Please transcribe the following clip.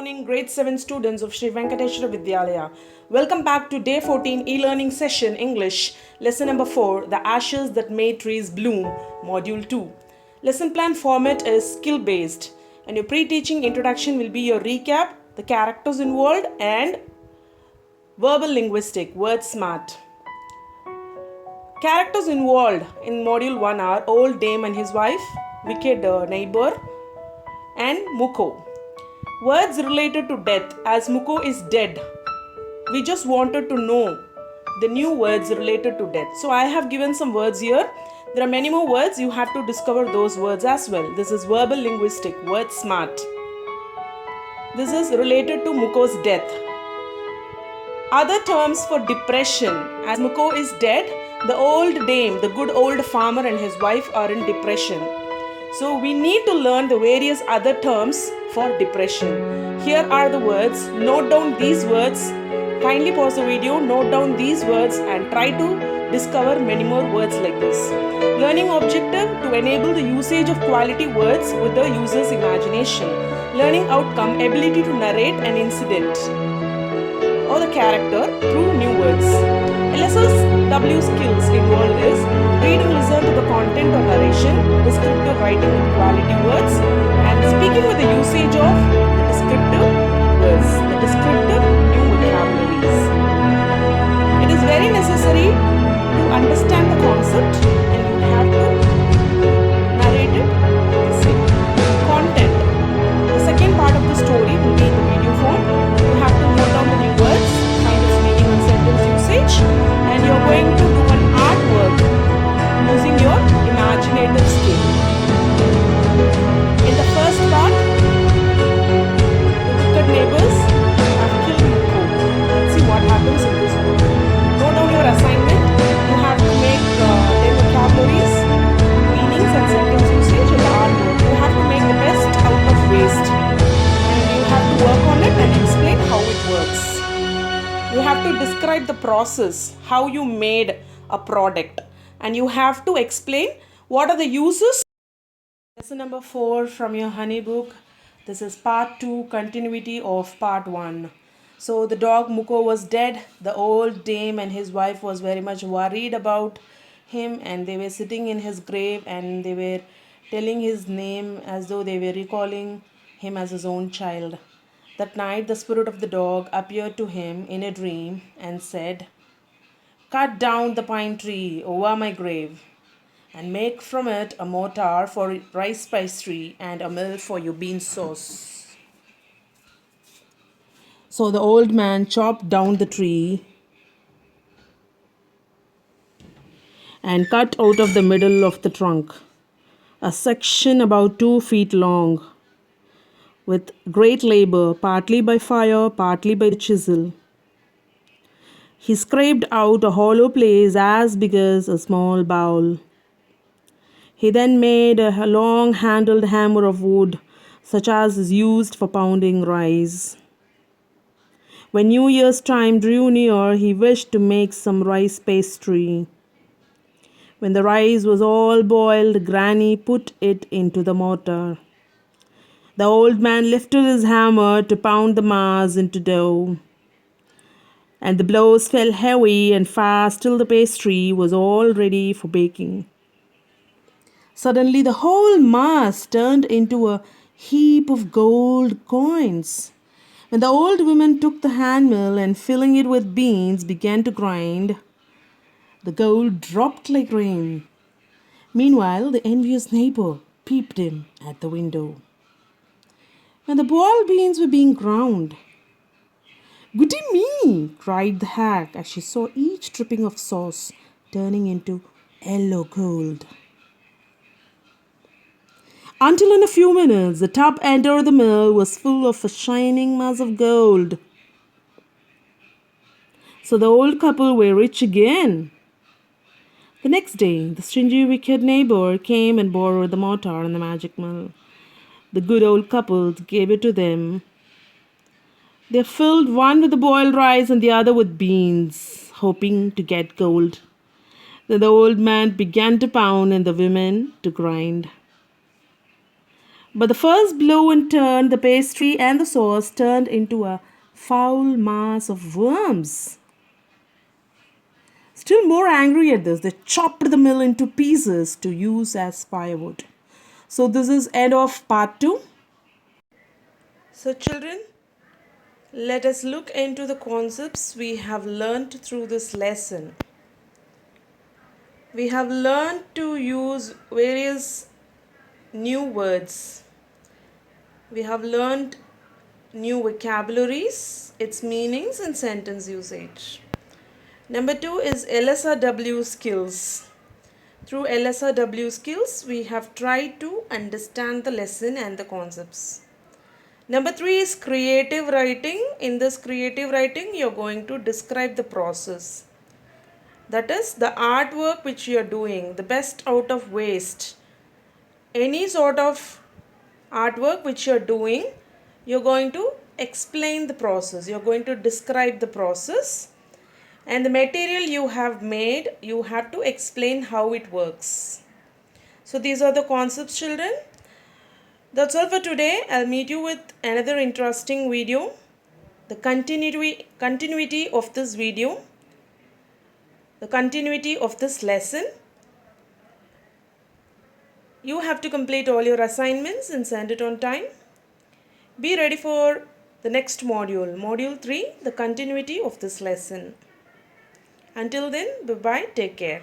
morning, grade 7 students of Sri Venkateshwara Vidyalaya. Welcome back to day 14 e-learning session English, lesson number 4, The Ashes That Made Trees Bloom, module 2. Lesson plan format is skill based, and your pre-teaching introduction will be your recap, the characters involved, and verbal linguistic, word smart. Characters involved in module 1 are Old Dame and his wife, Wicked Neighbor, and Muko. Words related to death, as Muko is dead. We just wanted to know the new words related to death. So I have given some words here. There are many more words. You have to discover those words as well. This is verbal linguistic, word smart. This is related to Muko's death. Other terms for depression, as Muko is dead, the old dame, the good old farmer and his wife are in depression. So we need to learn the various other terms for depression. Here are the words. Note down these words. Kindly pause the video, note down these words and try to discover many more words like this. Learning objective to enable the usage of quality words with the user's imagination. Learning outcome, ability to narrate an incident or the character through new words. LSSW skills involved is reading, listen to the content or narration, descriptive writing with quality words, and speaking with the usage of the descriptive words, the descriptive new vocabularies. It is very necessary to understand the concept and you have to narrate it the same. Content. The second part of the story will be in the video form. You have to note down the new words, kind of meaning and sentence usage, and you're going to do an artwork using your imaginative skill. In the first part, the wicked neighbors have killed Muko. Let's see what happens in this book. Note down your assignment. You have to make 10 vocabularies, meanings and sentence usage in the artwork. You have to make the best out of waste. And you have to work on it and explain how it works. You have to describe the process, how you made a product. And you have to explain what are the uses. Lesson number 4 from your honey book. This is part 2, continuity of part 1. So the dog Muko was dead. The old dame and his wife was very much worried about him, and they were sitting in his grave and they were telling his name as though they were recalling him as his own child. That night the spirit of the dog appeared to him in a dream and said, "Cut down the pine tree over my grave and make from it a mortar for rice pastry and a mill for your bean sauce." So the old man chopped down the tree and cut out of the middle of the trunk a section about 2 feet long, with great labor, partly by fire, partly by the chisel. He scraped out a hollow place as big as a small bowl. He then made a long-handled hammer of wood, such as is used for pounding rice. When New Year's time drew near, he wished to make some rice pastry. When the rice was all boiled, Granny put it into the mortar. The old man lifted his hammer to pound the mass into dough, and the blows fell heavy and fast till the pastry was all ready for baking. Suddenly the whole mass turned into a heap of gold coins. When the old woman took the hand mill and filling it with beans began to grind, the gold dropped like rain. Meanwhile, the envious neighbor peeped in at the window. When the boiled beans were being ground, "Goody me!" cried the hag as she saw each dripping of sauce turning into yellow gold. Until in a few minutes, the tub under the mill was full of a shining mass of gold. So the old couple were rich again. The next day, the stingy wicked neighbor came and borrowed the mortar and the magic mill. The good old couple gave it to them. They filled one with the boiled rice and the other with beans, hoping to get gold. Then the old man began to pound and the women to grind. But the first blow and turn, the pastry and the sauce turned into a foul mass of worms. Still more angry at this, they chopped the mill into pieces to use as firewood. So this is end of part 2. So children, let us look into the concepts we have learnt through this lesson. We have learned to use various new words. We have learned new vocabularies, its meanings and sentence usage. Number 2 is LSRW skills. Through LSRW skills, we have tried to understand the lesson and the concepts. Number 3 is creative writing. In this creative writing, you are going to describe the process. That is the artwork which you are doing, the best out of waste. Any sort of artwork which you are doing, you are going to explain the process. You are going to describe the process. And the material you have made, you have to explain how it works. So these are the concepts, children. That's all for today. I'll meet you with another interesting video. The continuity of this video, the continuity of this lesson. You have to complete all your assignments and send it on time. Be ready for the next module, module 3, the continuity of this lesson. Until then, bye-bye, take care.